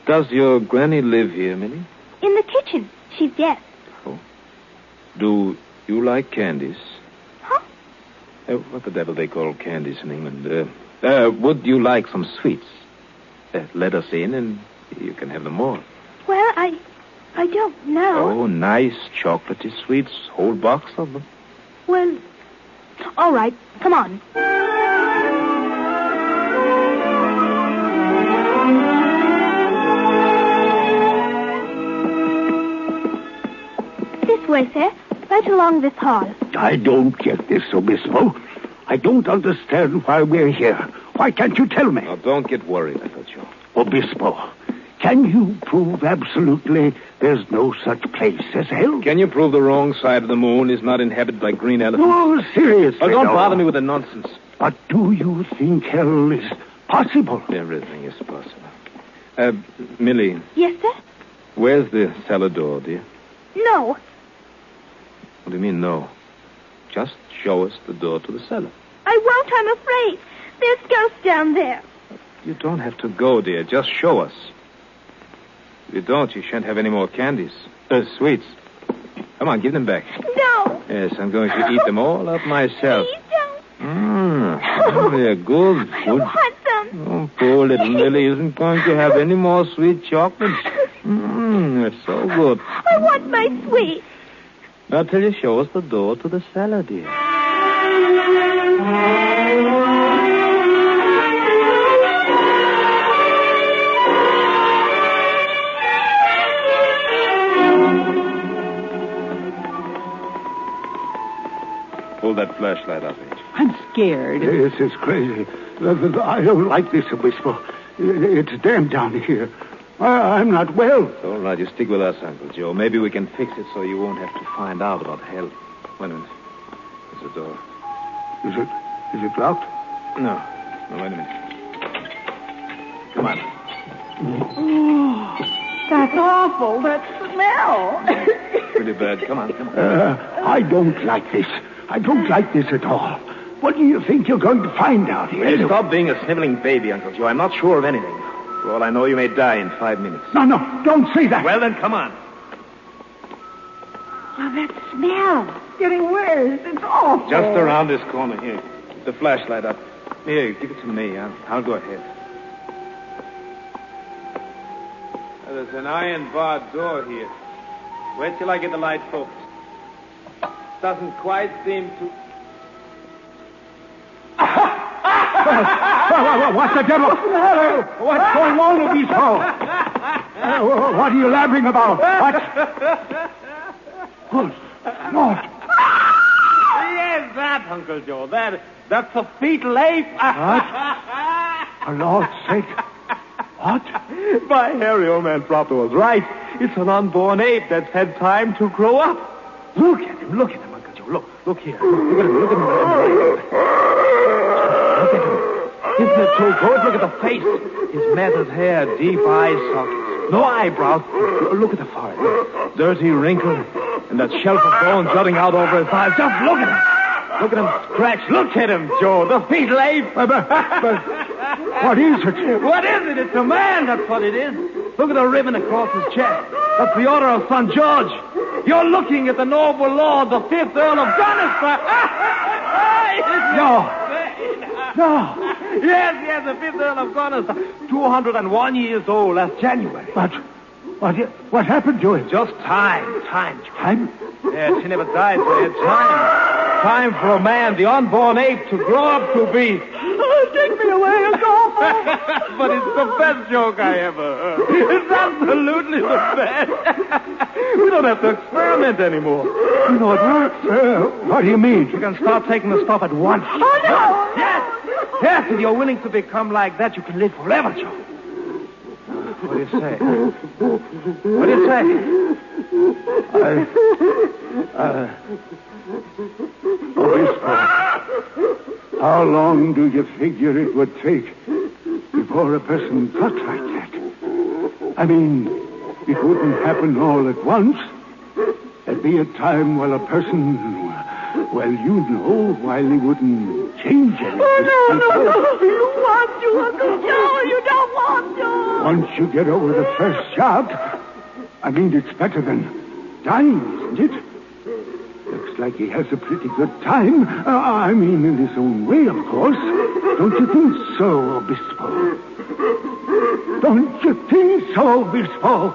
Does your granny live here, Millie? In the kitchen. She's yes. Oh. Do you like candies? Huh? What the devil they call candies in England? Would you like some sweets? Let us in and you can have them all. Well, I don't know. Oh, nice chocolatey sweets. Whole box of them. Well, all right. Come on. This way, sir. Right along this hall. I don't get this, Obispo. I don't understand why we're here. Why can't you tell me? Now, don't get worried, Uncle Joe. Obispo, can you prove absolutely there's no such place as hell? Can you prove the wrong side of the moon is not inhabited by green elephants? No, seriously. Oh, don't no. bother me with the nonsense. But do you think hell is possible? Everything is possible. Millie. Yes, sir? Where's the cellar door, dear? No. What do you mean, no? Just show us the door to the cellar. I won't, I'm afraid. There's ghosts down there. You don't have to go, dear. Just show us. If you don't, you shan't have any more candies. Sweets. Come on, give them back. No. Yes, I'm going to eat them all up myself. Please don't. They're good. I want some. Oh, poor little Millie isn't going to have any more sweet chocolates. They're so good. I want my sweets. Now till you show us the door to the cellar, dear. Hold that flashlight up, H. I'm scared. This is crazy. I don't like this, Obispo. It's damp down here. I'm not well. It's all right. You stick with us, Uncle Joe. Maybe we can fix it so you won't have to find out about hell. Wait a minute. There's a door. Is it locked? No, wait a minute. Come on. Oh, that's awful. That smell. Pretty bad. Come on. I don't like this. I don't like this at all. What do you think you're going to find out here? Hey, stop being a sniveling baby, Uncle Joe. I'm not sure of anything. For all I know, you may die in 5 minutes. No, don't say that. Well, then, come on. Oh, that smell. Getting worse. It's awful. Just around this corner here. Keep the flashlight up. Here, give it to me. I'll go ahead. There's an iron barred door here. Wait till I get the light focused. Doesn't quite seem to... What's the devil? What's going on with these folks? What are you laughing about? What? Yes, that, Uncle Joe. That's a fetal ape. What? For Lord's sake. What? My hairy old man Proper was right. It's an unborn ape that's had time to grow up. Look at him, Uncle Joe. Look here. Look at him. Isn't it so good? Look at the face. His matted hair, deep eye sockets, no eyebrows. Look at the forehead. Dirty wrinkle, and that shelf of bone jutting out over his eyes. Just look at him. Look at him scratch. Look at him, Joe. The fetal ape. But what is it? What is it? It's a man, that's what it is. Look at the ribbon across his chest. That's the Order of St. George. You're looking at the noble lord, the 5th Earl of Gunnersbury. No. Yes, the 5th Earl of Gunnersbury. 201 years old last January. But what happened to him? Just time. Time? Yes, he never died, so he had time. Time for a man, the unborn ape, to grow up to be. Oh, take me away. It's awful. But it's the best joke I ever heard. It's absolutely the best. We don't have to experiment anymore. You know, it works. What do you mean? You can start taking the stuff at once. Oh, no. Yes, if you're willing to become like that, you can live forever, Joe. What do you say? Obispo, how long do you figure it would take before a person got like that? I mean, it wouldn't happen all at once. There'd be a time while a person, while he wouldn't change anything. Oh, no. You want to, Uncle Joe. You don't want to. Once you get over the first shock, it's better than dying, isn't it? Looks like he has a pretty good time. In his own way, of course. Don't you think so, Obispo? Don't you think so, Obispo?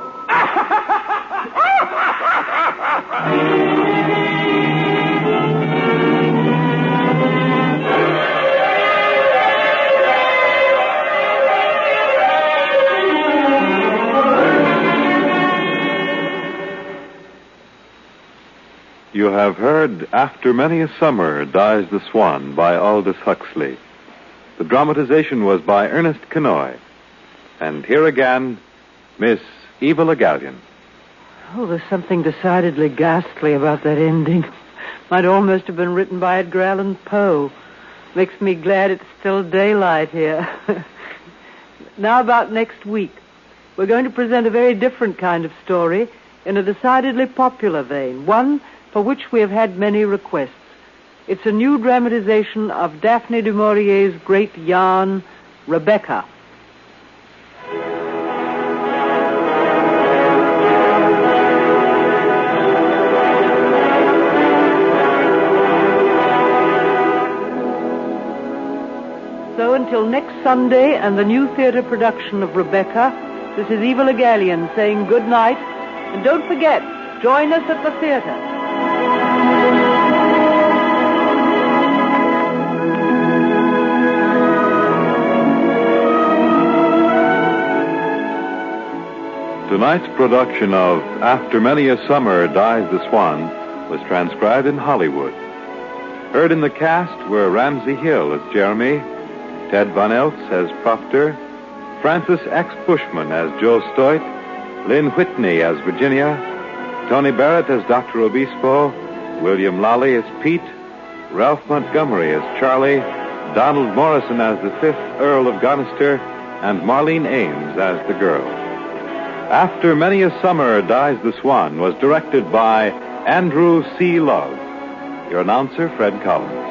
You have heard After Many a Summer Dies the Swan by Aldous Huxley. The dramatization was by Ernest Kenoy. And here again, Miss Eva Le Gallion. Oh, there's something decidedly ghastly about that ending. Might almost have been written by Edgar Allan Poe. Makes me glad it's still daylight here. Now about next week. We're going to present a very different kind of story in a decidedly popular vein. One for which we have had many requests. It's a new dramatization of Daphne du Maurier's great yarn, Rebecca. So until next Sunday and the new theater production of Rebecca, this is Eva Le Gallion saying good night. And don't forget, join us at the theater. Tonight's production of After Many a Summer Dies the Swan was transcribed in Hollywood. Heard in the cast were Ramsey Hill as Jeremy, Ted Von Eltz as Proctor, Francis X. Bushman as Joe Stoit, Lynn Whitney as Virginia, Tony Barrett as Dr. Obispo, William Lally as Pete, Ralph Montgomery as Charlie, Donald Morrison as the 5th Earl of Gonister, and Marlene Ames as the girl. After Many a Summer Dies the Swan was directed by Andrew C. Love. Your announcer, Fred Collins.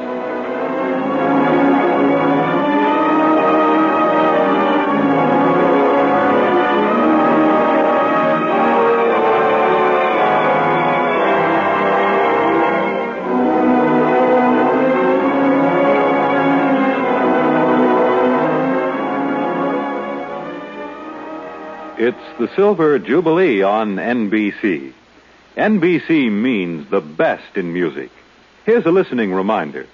It's the Silver Jubilee on NBC. NBC means the best in music. Here's a listening reminder.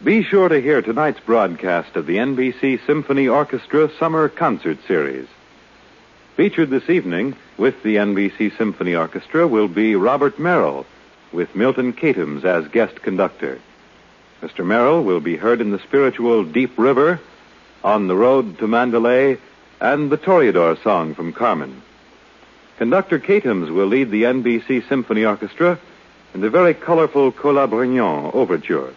Be sure to hear tonight's broadcast of the NBC Symphony Orchestra Summer Concert Series. Featured this evening with the NBC Symphony Orchestra will be Robert Merrill, with Milton Katims as guest conductor. Mr. Merrill will be heard in the spiritual Deep River, On the Road to Mandalay, and the Toreador song from Carmen. Conductor Katims will lead the NBC Symphony Orchestra in the very colorful Colabrignon Overture.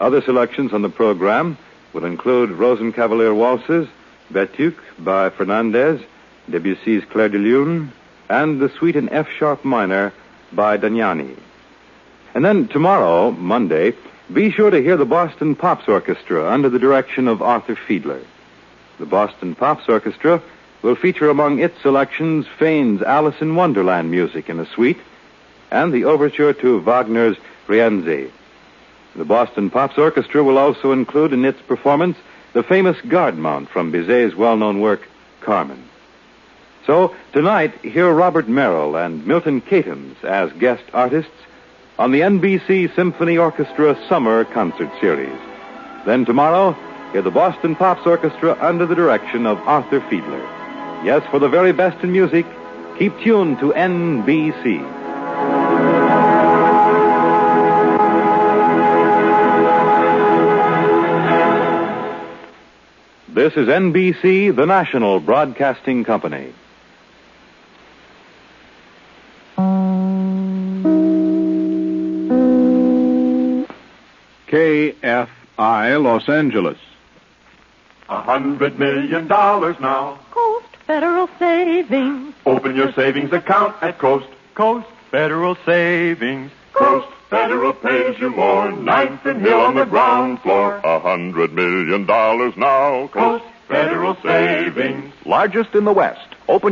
Other selections on the program will include Rosenkavalier Waltzes, Betuque by Fernandez, Debussy's Clair de Lune, and the Suite in F-sharp minor by Damiani. And then tomorrow, Monday, be sure to hear the Boston Pops Orchestra under the direction of Arthur Fiedler. The Boston Pops Orchestra will feature among its selections Fane's Alice in Wonderland music in a suite and the overture to Wagner's Rienzi. The Boston Pops Orchestra will also include in its performance the famous guard mount from Bizet's well-known work, Carmen. So, tonight, hear Robert Merrill and Milton Katims as guest artists on the NBC Symphony Orchestra Summer Concert Series. Then tomorrow, hear the Boston Pops Orchestra under the direction of Arthur Fiedler. Yes, for the very best in music, keep tuned to NBC. This is NBC, the national broadcasting company. KFI Los Angeles. $100 million now. Coast Federal Savings. Open your savings account at Coast. Coast Federal Savings. Coast Federal pays you more. Ninth and Hill on the ground floor. $100 million now. Coast Federal Savings. Largest in the West. Open